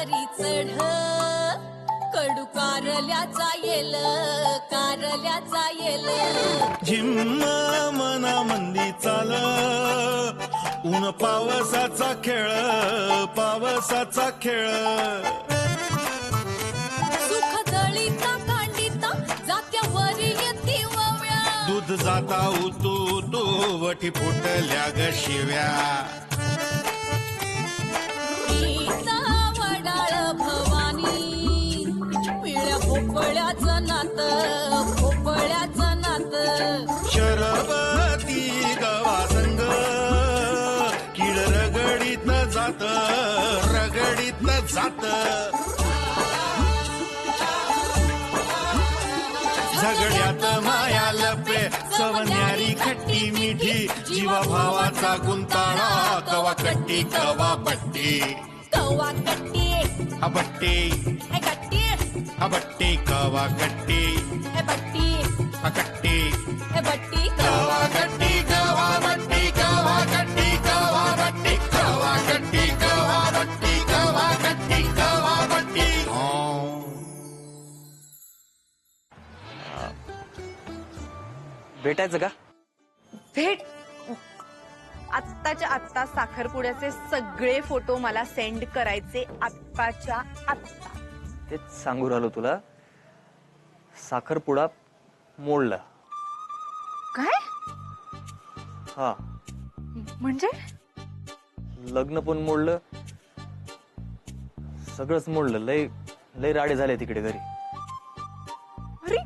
वरी चढ कडू कारल्याचा येल झिम्म मना मंदी चाल ऊन पावसाचा खेळ सुख दळीता कांडिता जात्यावरी येती वव्या दूध जाता उतू वठी फुटल्या ग शिव्या गीता वडाळ भवानी पिळ्या भोपळ्याचं नात शरबती गवा संग किड रगडीत जात झगड्यात माया लपे सवन्यारी खट्टी मिठी जीवा भावाचा गुंताळा कवा कट्टी कवा बट्टी अबट्टी अबट्टी कवा कट्टी बट्टी अकट्टी बट्टी कवा कट्टी कवा बट्टी कवा कट्टी कवा बट्टी कवा कट्टी कवा बट्टी कवा कट्टी कवा बट्टी भेटायचं का? भेट आत्ताच्या आत्ता साखरपुड्याचे सगळे फोटो मला सेंड करायचे आत्ताच्या आत्ता. तेच सांगू राहिलो तुला. साखरपुडा मोडला. काय हा, म्हणजे लग्न पण मोडलं, सगळंच मोडलं. लय लय राडे झाले तिकडे घरी. अरे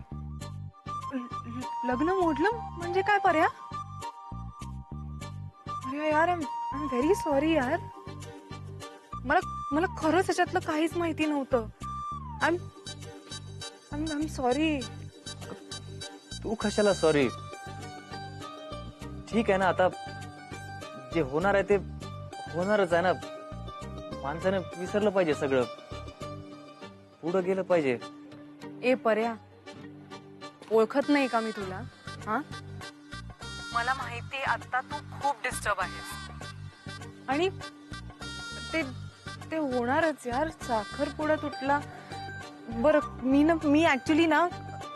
लग्न मोडलं म्हणजे काय पर्या? अरे यार, आय एम व्हेरी सॉरी यार. मला खरंच याच्यातलं काहीच माहिती नव्हतं. I am sorry. तू कशाला सॉरी? ठीक आहे ना, आता जे होणार आहे ते होणारच आहे ना. माणसानं विसरलं पाहिजे सगळं, पुढं गेलं पाहिजे. ए पर्या, ओळखत नाही का मी तुला? हा, मला माहिती आता तू खूप डिस्टर्ब आहेस आणि ते होणारच यार. साखरपुडा तुटला. बरं, मी ऍक्च्युली ना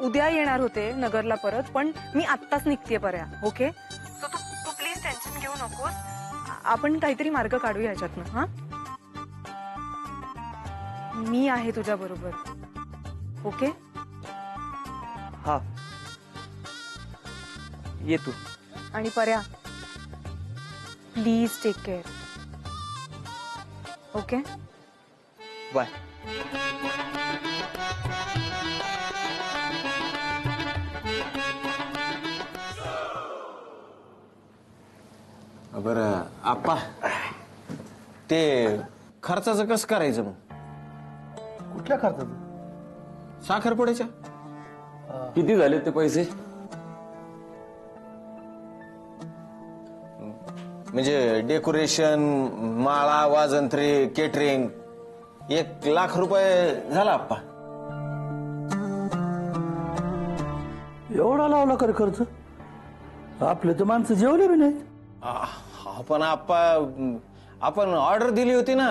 उद्या येणार होते नगरला परत, पण मी आत्ताच निघते पर्या. ओके, सो तू प्लीज टेन्शन घेऊ नकोस. आपण काहीतरी मार्ग काढूया ह्याच्यातनं. हा, मी आहे तुझ्या बरोबर. ओके, हा, ये तू. आणि पर्या, please take care. Okay, bye. बरं आप्पा, ते खर्चाचं कसं करायचं मग? कुठल्या खर्चाचं? साखरपुड्याच्या किती झाले ते पैसे? म्हणजे डेकोरेशन, माळा, वाजंत्री, केटरिंग, 1,00,000 रुपये झाला आप्पा. एवढा लावला कर खर्च? आपले तर माणसं जेवले बी नाहीत. पण आप्पा, आपण ऑर्डर दिली होती ना.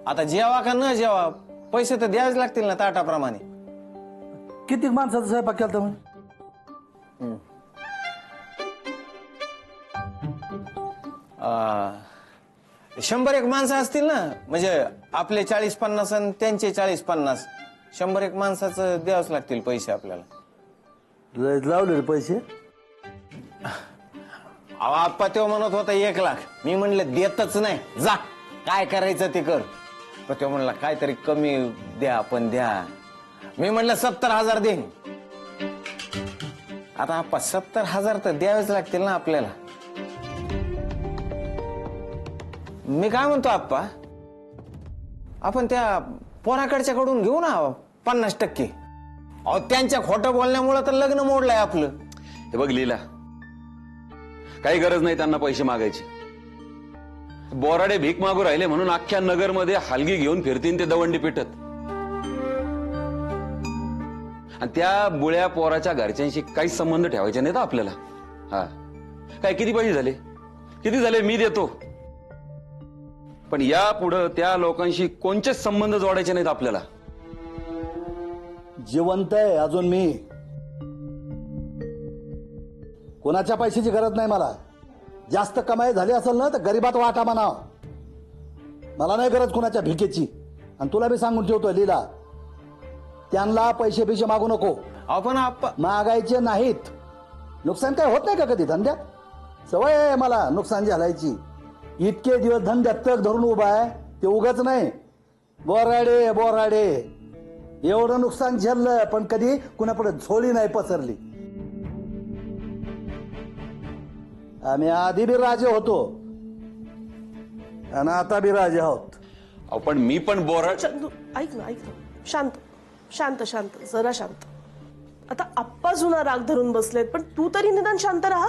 आता जेवा का न जेवा, पैसे तर द्यावेच लागतील ना ताटाप्रमाणे. किती माणसाचा स्वयंपाक केला म्हणे? 100 माणसं असतील ना. म्हणजे आपले 40-50 आणि त्यांचे 40-50, 100 माणसाचं द्यावंच लागतील पैसे आपल्याला. लावले पैसे? आप्पा तो म्हणत होता 1,00,000. मी म्हणलं देतच नाही, जा काय करायचं ते कर. पण तो म्हणला काहीतरी कमी द्या, पण द्या. मी म्हणलं 70,000 देईन. आता आप्पा 70,000 तर द्यावेच लागतील ना आपल्याला. मी काय म्हणतो आप्पा, आपण त्या पोराकडच्या कडून घेऊ ना 50%. अहो, त्यांच्या खोटं बोलण्यामुळे तर लग्न मोडलंय आपलं. हे बघ लीला, काही गरज नाही त्यांना पैसे मागायची. बोराडे भीक मागू राहिले म्हणून अख्ख्या नगरमध्ये हलगी घेऊन फिरतीन ते दवंडी पिटत. आणि त्या बुळ्या पोराच्या घरच्यांशी काही संबंध ठेवायचे नाहीत आपल्याला. हा, काय किती पैसे झाले? किती झाले? मी देतो. पण यापुढं त्या लोकांशी कोणतेच संबंध जोडायचे नाहीत आपल्याला. जिवंत आहे अजून मी. कोणाच्या पैशाची गरज नाही मला. जास्त कमाई झाली असेल ना तर गरीबात वाटा म्हणाव. मला नाही गरज कोणाच्या भिकेची. आणि तुला मी सांगून ठेवतोय लीला, त्यांना पैसे मागू नको. आपण मागायचे नाहीत. नुकसान काय होत नाही का कधी धंद्यात? सवय आहे मला नुकसान झालायची. इतके दिवस धंद्यात तग धरून उभा आहे ते उगाच नाही. बोराडे बोराडे एवढं नुकसान झेललं पण कधी कुणापुढे झोळी नाही पसरली. आम्ही आधी बी राजे होतो आणि आता बी राजे आहोत. अहो, पण मी पण बोराड. चंदू ऐक ना शांत शांत शांत जरा शांत. आता आप्पा जुना राग धरून बसलेत पण तू तरी निदान शांत राहा.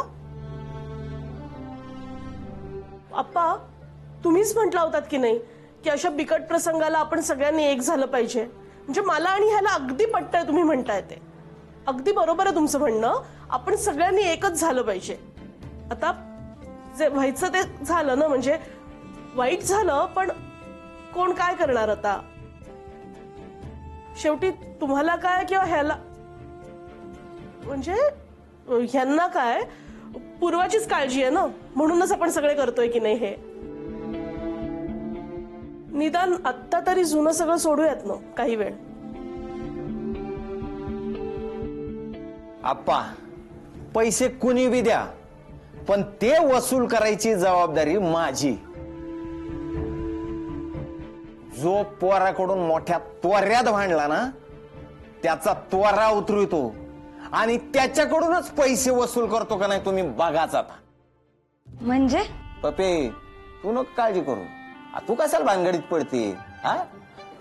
आप्पा तुम्हीच म्हटला होतात की नाही की अशा बिकट प्रसंगाला आपण सगळ्यांनी एक झालं पाहिजे. म्हणजे मला आणि ह्याला अगदी पटतंय तुम्ही म्हणताय ते. अगदी बरोबर आहे तुमचं म्हणणं. आपण सगळ्यांनी एकच झालं पाहिजे. आता जे व्हायचं ते झालं ना. म्हणजे वाईट झालं पण कोण काय करणार आता. शेवटी तुम्हाला काय किंवा ह्याला म्हणजे ह्यांना काय पूर्वाचीच काळजी आहे ना. म्हणूनच आपण सगळे करतोय की नाही हे. निदान आत्ता तरी जुनं सगळं सोडूयात ना काही वेळ. आप्पा पैसे कुणी बी द्या पण ते वसूल करायची जबाबदारी माझी. जो पोराकडून मोठ्या त्वऱ्यात भांडला ना त्याचा त्वरा उतरवितो आणि त्याच्याकडूनच पैसे वसूल करतो का नाही तुम्ही बघाच आता. म्हणजे पपे तू नको काळजी करू. तू कशाला भानगडीत पडते.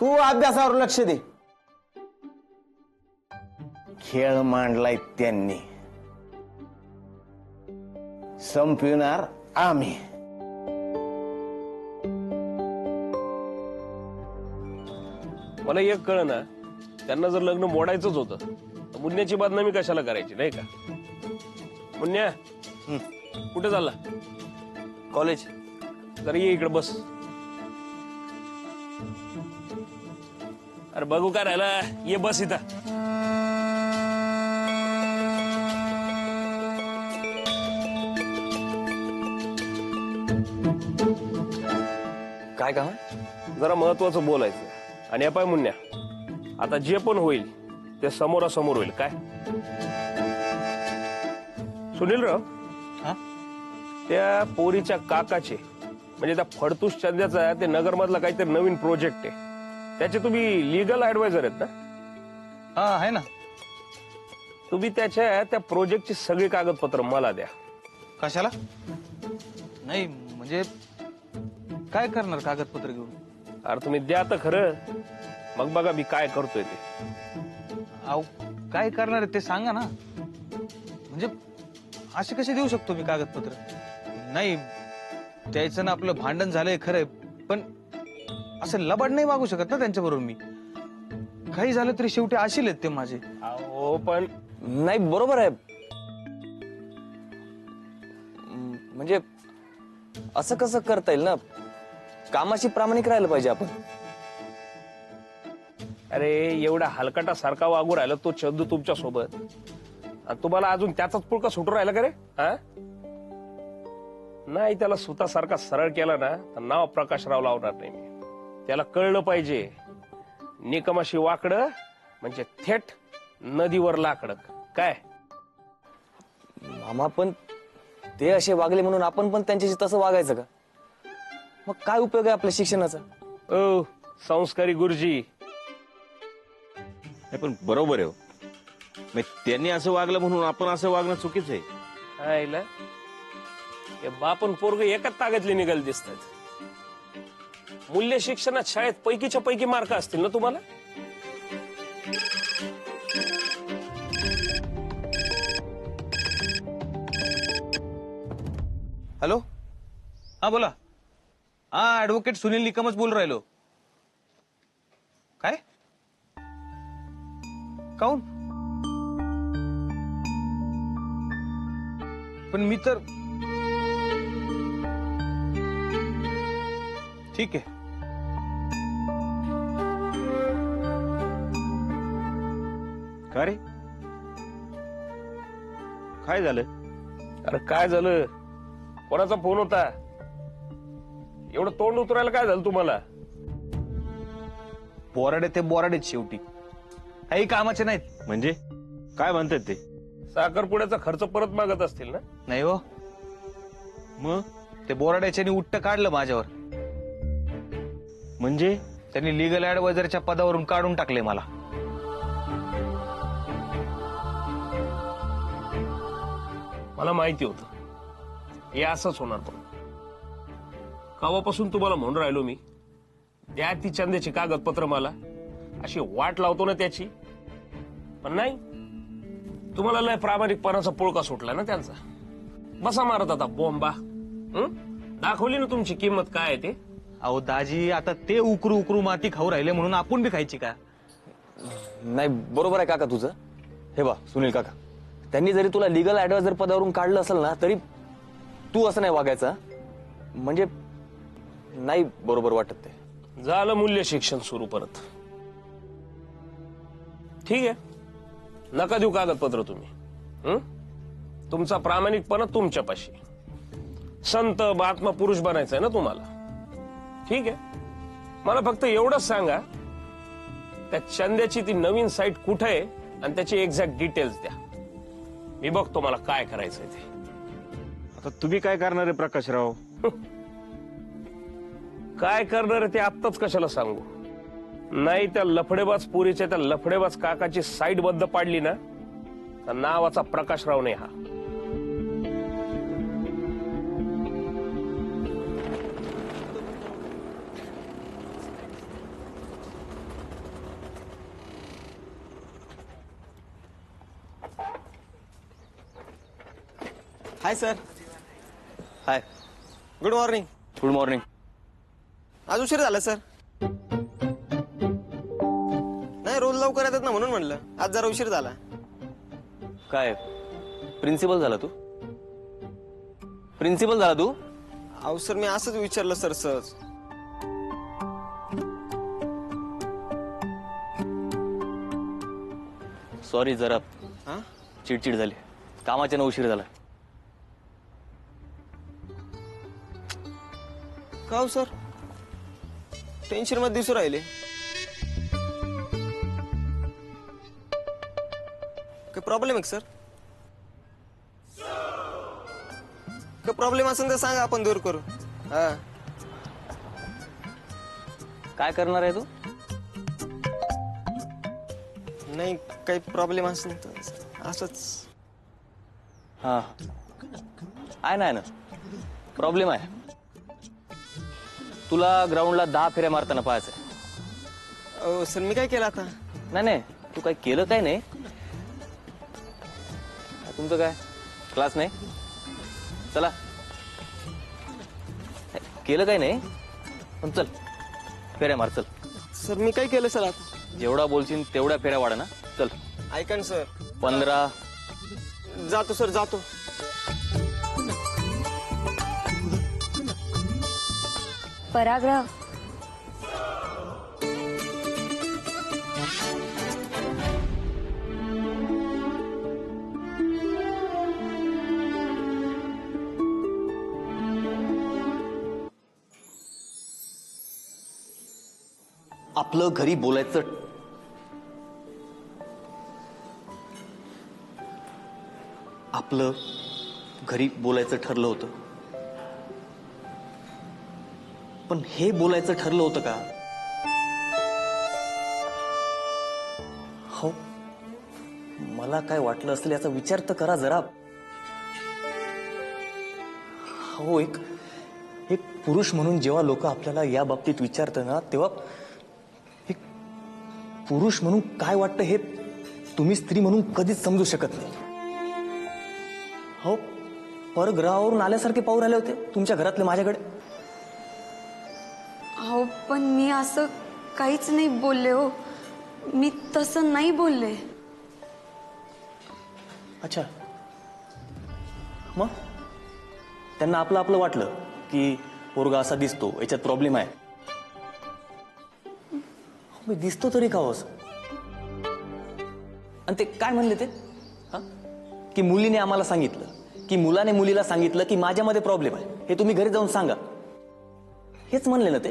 तू अभ्यासावर लक्ष दे. खेळ मांडलाय त्यांनी, संपविणार आम्ही. मला एक कळ ना, त्यांना जर लग्न मोडायचंच होतं तर मुन्याची बदनामी कशाला करायची नाही का. मुन्या कुठे चालला. कॉलेज. जरा ये इकडे बस. अरे बघू काय राहिला. ये बस इथं. काय काम आहे? जरा महत्वाचं बोलायचं. आणि अपाय मुन्या, आता जे पण होईल ते समोरासमोर होईल. काय सुनील राव, त्या पोरीच्या काकाचे म्हणजे त्या फडतूस चंद्याचा ते नगर मधला काहीतरी नवीन प्रोजेक्ट आहे. त्याचे तुम्ही लिगल ऍडवायझर आहेत ना. हा आहे ना. तुम्ही त्याच्या त्या प्रोजेक्टची सगळी कागदपत्र मला द्या. कशाला? नाही म्हणजे काय करणार कागदपत्र घेऊन? अरे तुम्ही द्या तर खरं, मग बघा मी काय करतोय ते. अहो काय करणार आहे ते सांगा ना. म्हणजे असे कसे देऊ शकतो मी कागदपत्र? नाही द्यायचं ना, आपलं भांडण झालंय खरंय पण असं लबाड नाही मागू शकत ना त्यांच्याबरोबर मी. काही झालं तरी शेवटी आशील आहेत ते माझे. हो पण नाही बरोबर आहे. म्हणजे असं कसं करता येईल ना. कामाशी प्रामाणिक राहिलं पाहिजे आपण. अरे एवढा हलकटा सारखा वागू राहिला तो चंदू तुमच्या सोबत, आणि तुम्हाला अजून त्याचाच पुळका सुटू राहिला का रे. नाही त्याला सुतासारखा सरळ केला ना तर नाव प्रकाशराव लावणार नाही मी. त्याला कळलं पाहिजे निकमाशी वाकडं म्हणजे थेट नदीवर लाकडं. काय मामा पण ते असे वागले म्हणून आपण पण त्यांच्याशी तसं वागायचं का? मग काय उपयोग आहे आपल्या शिक्षणाचा? ओ संस्कारी गुरुजी. पण बरोबर आहे. त्यांनी असं वागलं म्हणून आपण असं वागणं चुकीचं आहे. आईला हे बापन पोरग एकाच तागातले निघाल दिसतात. मूल्य शिक्षणात शाळेत पैकीच्या पैकी मार्क असतील ना तुम्हाला. हॅलो, हा बोला. हा ऍडव्होकेट सुनील निकमच बोल राहिलो. काय काऊन? पण मी तर ठीक आहे. का रे काय झालं? अरे काय झालं? कोणाचा फोन होता? एवढं तोंड उतरायला काय झालं तुम्हाला? बोराडे ते बोराडेच शेवटी, काही कामाचे नाहीत. म्हणजे काय म्हणतात ते? साखरपुड्याचा खर्च परत मागत असतील ना? नाही हो, मग ते बोराड्याच्यानी उट्ट काढलं माझ्यावर. म्हणजे त्यांनी लिगल ऍडवायझरच्या पदावरून काढून टाकले मला. मला माहिती होतं हे असंच होणार. पण कावापासून तुम्हाला म्हणून राहिलो मी, द्या ती चंद्याची कागदपत्र मला, अशी वाट लावतो ना त्याची. पण नाही, तुम्हाला लय प्रामाणिकपणाचा पुळका सुटला ना त्यांचा. बसा मारत आता बोंबा. दाखवली ना तुमची किंमत काय आहे ते. अहो दाजी, आता ते उकरू उकरू माती खाऊ राहिले म्हणून आपण बी खायची का? नाही, बरोबर आहे काका तुझं. हे बा सुनील काका, त्यांनी जरी तुला लिगल ऍडवायझर पदावरून काढलं असेल ना, तरी तू असं नाही वागायचं. म्हणजे नाही बरोबर वाटत ते. झालं मूल्य शिक्षण सुरू परत. ठीक आहे, नका देऊ कागदपत्र तुम्ही. तुमचा प्रामाणिकपणा तुमच्यापाशी. संत महात्मा पुरुष बनायचंय ना तुम्हाला. ठीक आहे, मला फक्त एवढंच सांगा, त्या चंद्याची ती नवीन साईट कुठे आहे आणि त्याची एक्झॅक्ट डिटेल्स द्या. मी बघतो मला काय करायचंय ते. आता तुम्ही काय करणार आहे प्रकाशराव? काय करणार आहे ते आत्ताच कशाला सांगू? नाही, त्या लफडेबाज पुरीच्या त्या लफडेबाज काकाची साईट बद्द पाडली ना, तर नावाचा प्रकाशराव नाही हा. Hi sir. Hi, good morning. Good morning. आज उशीर झाला सर. नाही, रोज लवकर येतात ना म्हणून म्हणलं. आज जरा उशीर झाला. काय प्रिन्सिपल झाला तू? प्रिन्सिपल झाला तू? अहो सर, मी असंच विचारलं सर सहज. सॉरी, जरा हा? चिडचिड झाली. कामाच्या उशीर झाला. का हो सर, टेन्शन मध्ये दिसू राहिले. काय प्रॉब्लेम आहे सर? काय प्रॉब्लेम असेल तर सांगा, आपण दूर करू. हा, काय करणार आहे तू? नाही, काही प्रॉब्लेम असेल तर असंच. हा, आहे ना प्रॉब्लेम आहे. तुला ग्राउंडला 10 फेऱ्या मारताना पाहायचंय. अहो सर, मी काय केलं आता? नाही, तू काय केलं काय नाही. तुमचं काय क्लास नाही? चला, केलं काय नाही, पण चल फेऱ्या मार. चल सर, मी काय केलं सर आता? जेवढा बोलशील तेवढ्या फेऱ्या वाढा ना. चल. ऐका ना सर. 15. जातो सर, जातो. पराग्रह. आपलं घरी बोलायचं ठरलं होतं, पण हे बोलायचं ठरलं होतं का? हो, मला काय वाटलं असेल याचा विचार तर करा जरा. हो, एक पुरुष म्हणून जेव्हा लोक आपल्याला या बाबतीत विचारतात ना, तेव्हा एक पुरुष म्हणून काय वाटतं हे तुम्ही स्त्री म्हणून कधीच समजू शकत नाही. हो, परग्रहावरून आल्यासारखे पाहू राहिले होते तुमच्या घरातले माझ्याकडे. हो, पण मी असं काहीच नाही बोलले हो. मी तसं नाही बोलले. अच्छा, मग त्यांना आपलं वाटलं की पोरगा असा दिसतो, याच्यात प्रॉब्लेम आहे. तुम्ही दिसतो तरी का हो असं? आणि ते काय म्हणले ते हा? की मुलीने आम्हाला सांगितलं की मुलाने मुलीला सांगितलं की माझ्यामध्ये प्रॉब्लेम आहे, हे तुम्ही घरी जाऊन सांगा, हेच म्हणले ना ते?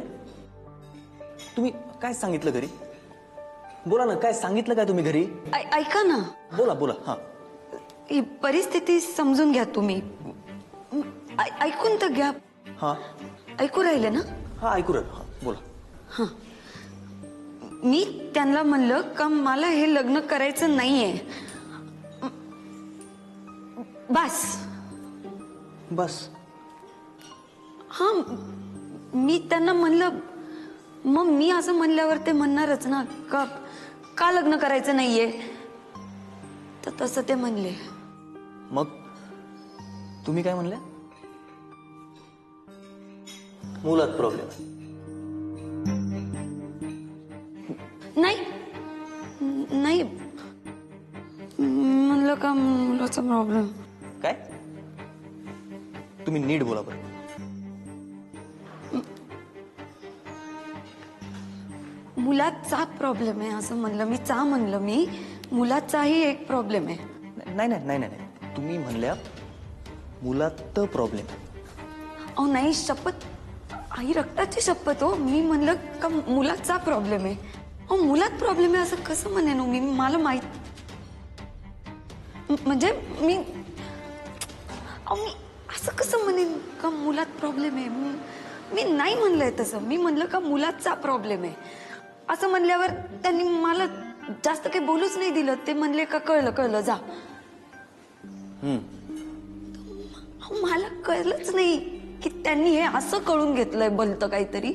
तुम्ही काय सांगितलं घरी? बोला ना, काय सांगितलं काय तुम्ही घरी? ऐका ना, बोला बोला. हा, ही परिस्थिती समजून घ्या तुम्ही. ऐकून तर घ्या. हा, ऐकू राहिले ना? हा, ऐकू राहिलो. हा, बोला. हा, मी त्यांना म्हणलं का मला हे लग्न करायचं नाहीये. बस बस. हा, मी त्यांना म्हणलं, मग मी असं म्हणल्यावर ते म्हणणारच ना का लग्न करायचं नाहीये. तर तसं ते म्हणले. मग तुम्ही काय म्हणले? मुलात प्रॉब्लेम आहे. नाही नाही म्हणलं का मुलाचा प्रॉब्लेम. काय? तुम्ही नीट बोला बरं. मुलाचा प्रॉब्लेम आहे असं म्हणलं मी. म्हणलं मी मुलाचाही एक प्रॉब्लेम आहे. नाही नाही नाही नाही, तुम्ही म्हणल्या मुलात प्रॉब्लेम. अहो नाही, शपथ, आई रक्ताची शपथ हो. मी म्हणलं का मुलाचा प्रॉब्लेम आहे. अहो मुलात प्रॉब्लेम आहे असं कसं म्हणेन मी? मला माहित, म्हणजे मी असं कसं म्हणेन का मुलात प्रॉब्लेम आहे? मी नाही म्हणलंय तसं. मी म्हणलं का मुलाचा प्रॉब्लेम आहे असं म्हणल्यावर त्यांनी मला जास्त काही बोलूच नाही दिलं. ते म्हणले का कळलं कळलं जा. मला कळलंच नाही की त्यांनी हे असं कळून घेतलंय भलतं काहीतरी.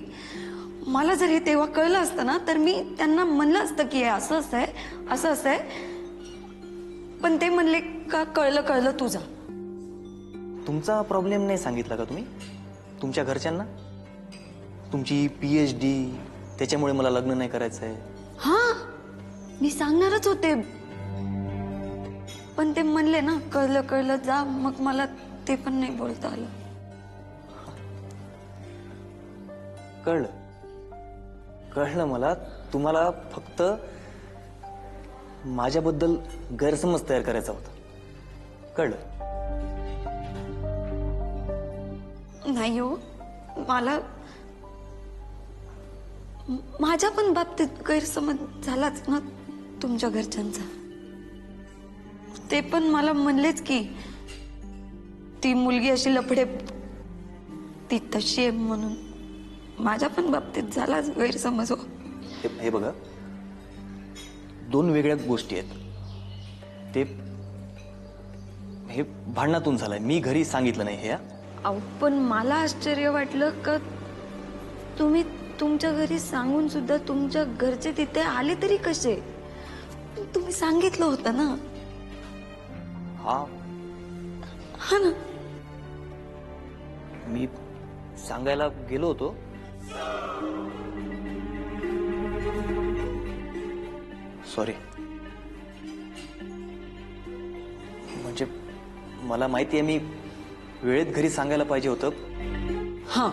मला जर हे तेव्हा कळलं असतं ना तर मी त्यांना म्हणलं असतं की हे असं असं आहे असं असं आहे. पण ते म्हणले का कळलं कळलं तुझा. तुमचा प्रॉब्लेम नाही सांगितला का तुम्ही तुमच्या घरच्यांना? तुमची PhD, त्याच्यामुळे मला लग्न नाही करायचंय. हा, मी सांगणारच होते पण ते म्हणले ना कळलं कळलं जा. मग मला ते पण नाही बोलता आलं. कळलं कळलं मला. तुम्हाला फक्त माझ्याबद्दल गैरसमज तयार करायचा होता. कळलं? नाही हो, मला माझ्या पण बाबतीत गैरसमज झालाच ना तुमच्या घरच्यांचा. ते पण मला म्हणलेच की ती मुलगी अशी लफडे, ती तशी आहे म्हणून. माझ्या पण बाबतीत झालाच गैरसमज हो. हे बघा, दोन वेगळ्या गोष्टी आहेत. ते हे भांडणातून झालंय, मी घरी सांगितलं नाही हे. अहो पण मला आश्चर्य वाटलं का तुम्ही तुमच्या घरी सांगून सुद्धा तुमच्या घरचे तिथे आले तरी कसे? तुम्ही सांगितलं होतं ना. हा ना, मी सांगायला गेलो होतो. सॉरी. म्हणजे मला माहिती आहे मी वेळेत घरी सांगायला पाहिजे होतं. हा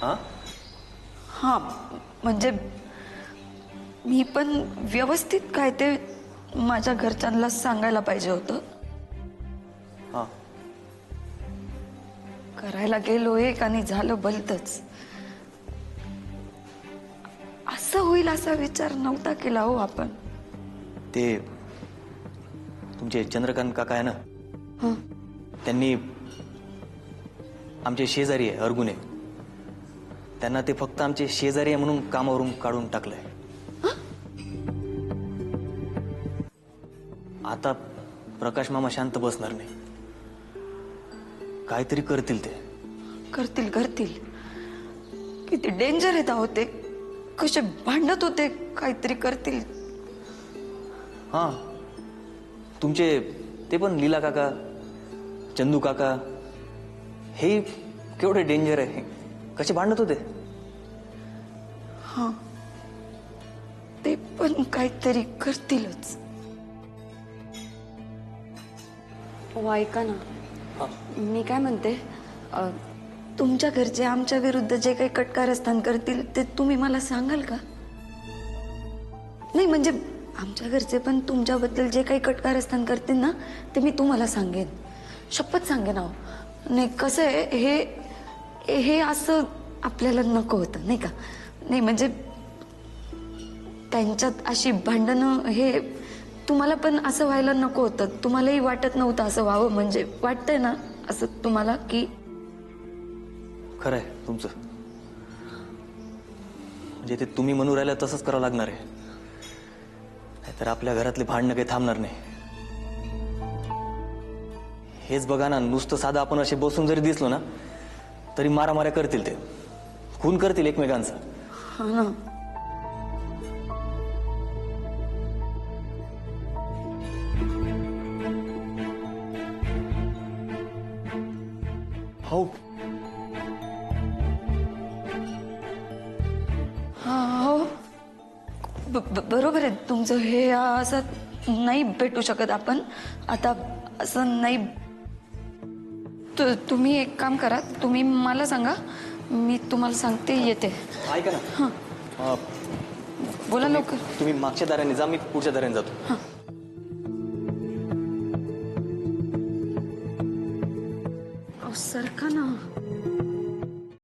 हा हा, म्हणजे मी पण व्यवस्थित काय ते माझ्या घरच्यांना सांगायला पाहिजे होतं. हा, करायला गेलो एक आणि झालं भलतच. असं होईल असा विचार नव्हता केला हो आपण. ते तुमचे चंद्रकांत काका आहे ना, त्यांनी आमचे शेजारी आहे अर्गुने, त्यांना ते फक्त आमचे शेजारी आहे म्हणून कामावरून काढून टाकलंय. आता प्रकाश मामा शांत बसणार नाही, काहीतरी करतील. ते करतील करतील. किती डेंजर येत होते, कसे भांडत होते, काहीतरी करतील. हा, तुमचे ते पण लीला काका, चंदू काका, हे केवढे डेंजर आहे, कसे भांडत होते. हा, ते पण काहीतरी करतीलच. ऐका ना, मी काय म्हणते, तुमच्या घरचे आमच्या विरुद्ध जे काही कटकारस्थान करतील ते तुम्ही मला सांगाल का? नाही म्हणजे आमच्या घरचे पण तुमच्याबद्दल जे काही कटकारस्थान करतील ना ते मी तुम्हाला सांगेन, शपथ सांगेन. अहो नाही कसं आहे, हे असं आपल्याला नको होतं नाही का? नाही म्हणजे त्यांच्यात अशी भांडणं हे तुम्हाला पण असं व्हायला नको होतं. तुम्हालाही वाटत नव्हतं असं व्हावं, म्हणजे वाटतंय ना असं तुम्हाला की खरंय तुमचं. म्हणजे ते तुम्ही म्हणून राहिलं तसंच करावं लागणार आहे, नाहीतर आपल्या घरातले भांडणं काही थांबणार नाही. हेच बघा ना, नुसतं साधं आपण असे बसून जरी दिसलो ना तरी मारामाऱ्या करतील, ते खून करतील एकमेकांचा. हा ना. हो हो बरोबर आहे तुमचं. हे असं नाही भेटू शकत आपण आता, असं नाही. तुम्ही एक काम करा, तुम्ही मला सांगा, मी तुम्हाला सांगते, येते. ऐका ना, बोला लवकर. तुम्ही मागच्या दाराने जा, मी पुढच्या दाराने जातो. सरका ना.